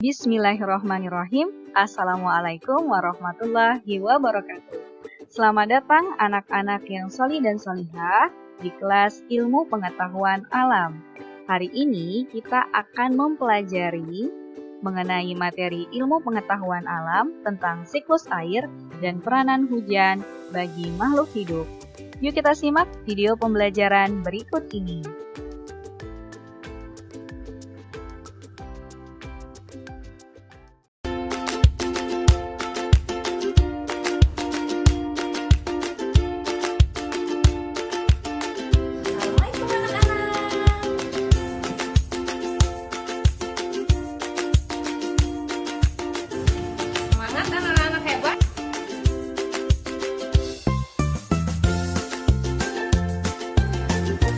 Bismillahirrahmanirrahim. Assalamualaikum warahmatullahi wabarakatuh. Selamat datang anak-anak yang solih dan solihah di kelas Ilmu Pengetahuan Alam. Hari ini kita akan mempelajari mengenai materi ilmu pengetahuan alam tentang siklus air dan peranan hujan bagi makhluk hidup. Yuk kita simak video pembelajaran berikut ini.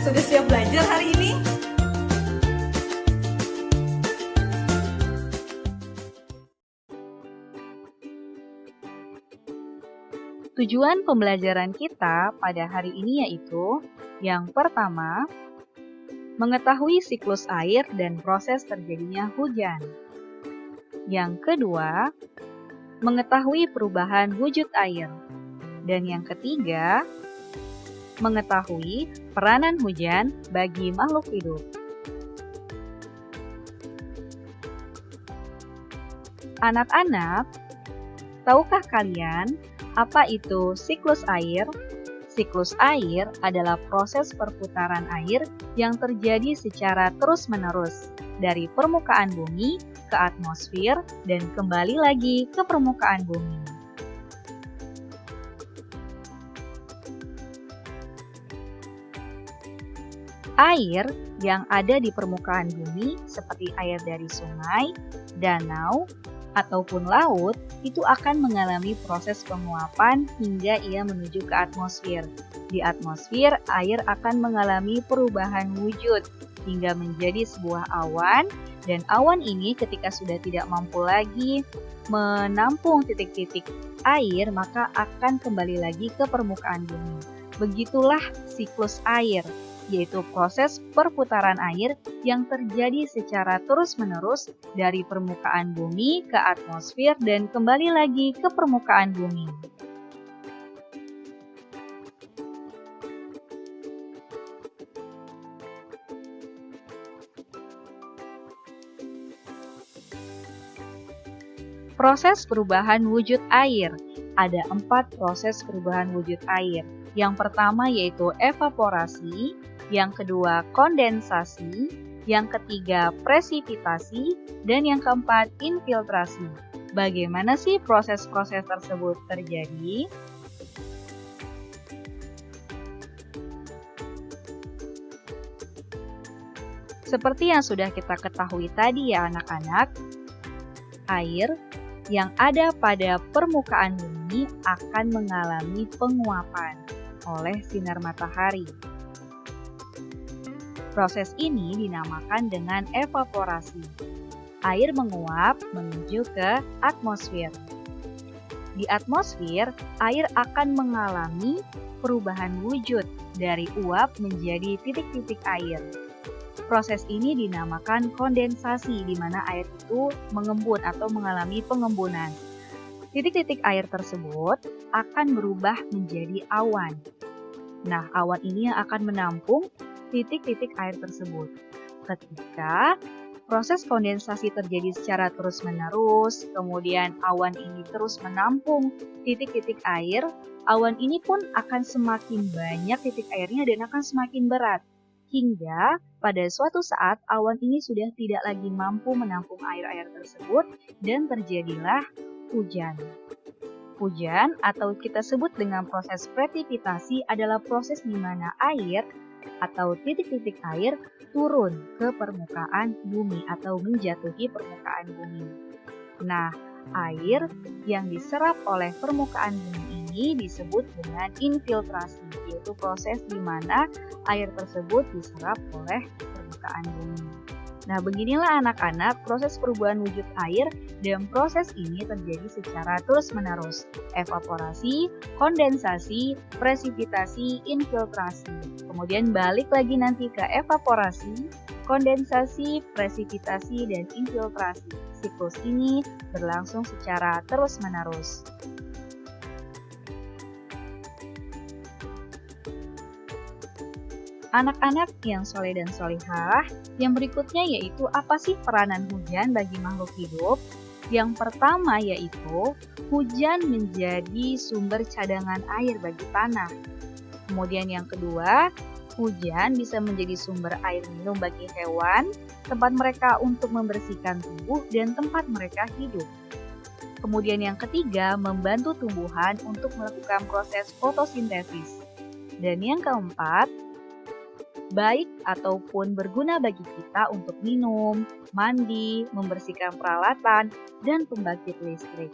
Sudah siap belajar hari ini? Tujuan pembelajaran kita pada hari ini yaitu yang pertama, mengetahui siklus air dan proses terjadinya hujan. Yang kedua, mengetahui perubahan wujud air. Dan yang ketiga, mengetahui peranan hujan bagi makhluk hidup. Anak-anak, tahukah kalian apa itu siklus air? Siklus air adalah proses perputaran air yang terjadi secara terus-menerus dari permukaan bumi ke atmosfer dan kembali lagi ke permukaan bumi. Air yang ada di permukaan bumi seperti air dari sungai, danau, ataupun laut itu akan mengalami proses penguapan hingga ia menuju ke atmosfer. Di atmosfer, air akan mengalami perubahan wujud hingga menjadi sebuah awan, dan awan ini ketika sudah tidak mampu lagi menampung titik-titik air, maka akan kembali lagi ke permukaan bumi. Begitulah siklus air, yaitu proses perputaran air yang terjadi secara terus-menerus dari permukaan bumi ke atmosfer dan kembali lagi ke permukaan bumi. Proses perubahan wujud air. Ada 4 proses perubahan wujud air. Yang pertama yaitu evaporasi, yang kedua kondensasi, yang ketiga presipitasi, dan yang keempat infiltrasi. Bagaimana sih proses-proses tersebut terjadi? Seperti yang sudah kita ketahui tadi ya anak-anak, air yang ada pada permukaan bumi akan mengalami penguapan oleh sinar matahari. Proses ini dinamakan dengan evaporasi. Air menguap menuju ke atmosfer. Di atmosfer, air akan mengalami perubahan wujud dari uap menjadi titik-titik air. Proses ini dinamakan kondensasi, di mana air itu mengembun atau mengalami pengembunan. Titik-titik air tersebut akan berubah menjadi awan. Nah, awan ini yang akan menampung titik-titik air tersebut. Ketika proses kondensasi terjadi secara terus-menerus, kemudian awan ini terus menampung titik-titik air, awan ini pun akan semakin banyak titik airnya dan akan semakin berat. Hingga pada suatu saat awan ini sudah tidak lagi mampu menampung air-air tersebut dan terjadilah hujan. Hujan atau kita sebut dengan proses presipitasi adalah proses di mana air atau titik-titik air turun ke permukaan bumi atau menjatuhi permukaan bumi. Nah, air yang diserap oleh permukaan bumi ini disebut dengan infiltrasi, yaitu proses di mana air tersebut diserap oleh permukaan bumi. Nah, beginilah anak-anak proses perubahan wujud air, dan proses ini terjadi secara terus-menerus. Evaporasi, kondensasi, presipitasi, infiltrasi. Kemudian balik lagi nanti ke evaporasi, kondensasi, presipitasi, dan infiltrasi. siklus ini berlangsung secara terus-menerus. Anak-anak yang soleh dan solihah, yang berikutnya yaitu apa sih peranan hujan bagi makhluk hidup? Yang pertama yaitu hujan menjadi sumber cadangan air bagi tanah. Kemudian yang kedua, hujan bisa menjadi sumber air minum bagi hewan, tempat mereka untuk membersihkan tubuh dan tempat mereka hidup. Kemudian yang ketiga, membantu tumbuhan untuk melakukan proses fotosintesis. Dan yang keempat, baik ataupun berguna bagi kita untuk minum, mandi, membersihkan peralatan, dan pembangkit listrik.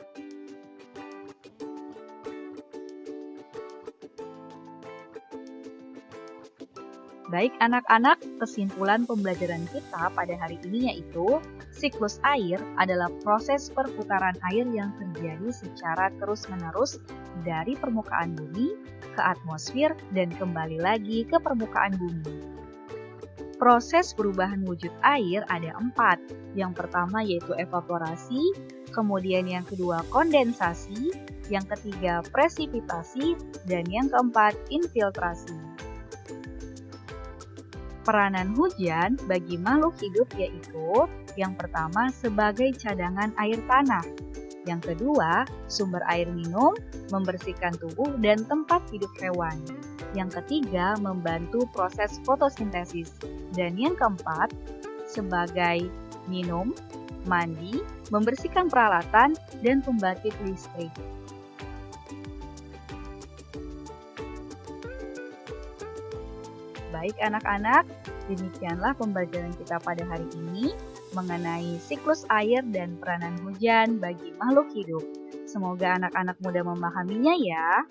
Baik anak-anak, kesimpulan pembelajaran kita pada hari ini yaitu siklus air adalah proses perputaran air yang terjadi secara terus-menerus dari permukaan bumi ke atmosfer dan kembali lagi ke permukaan bumi. Proses perubahan wujud air ada 4. Yang pertama yaitu evaporasi, kemudian yang kedua kondensasi, yang ketiga presipitasi, dan yang keempat infiltrasi. Peranan hujan bagi makhluk hidup yaitu yang pertama sebagai cadangan air tanah, yang kedua sumber air minum, membersihkan tubuh dan tempat hidup hewan, yang ketiga membantu proses fotosintesis, dan yang keempat sebagai minum, mandi, membersihkan peralatan, dan pembangkit listrik. Baik anak-anak, demikianlah pembelajaran kita pada hari ini mengenai siklus air dan peranan hujan bagi makhluk hidup. Semoga anak-anak mudah memahaminya ya.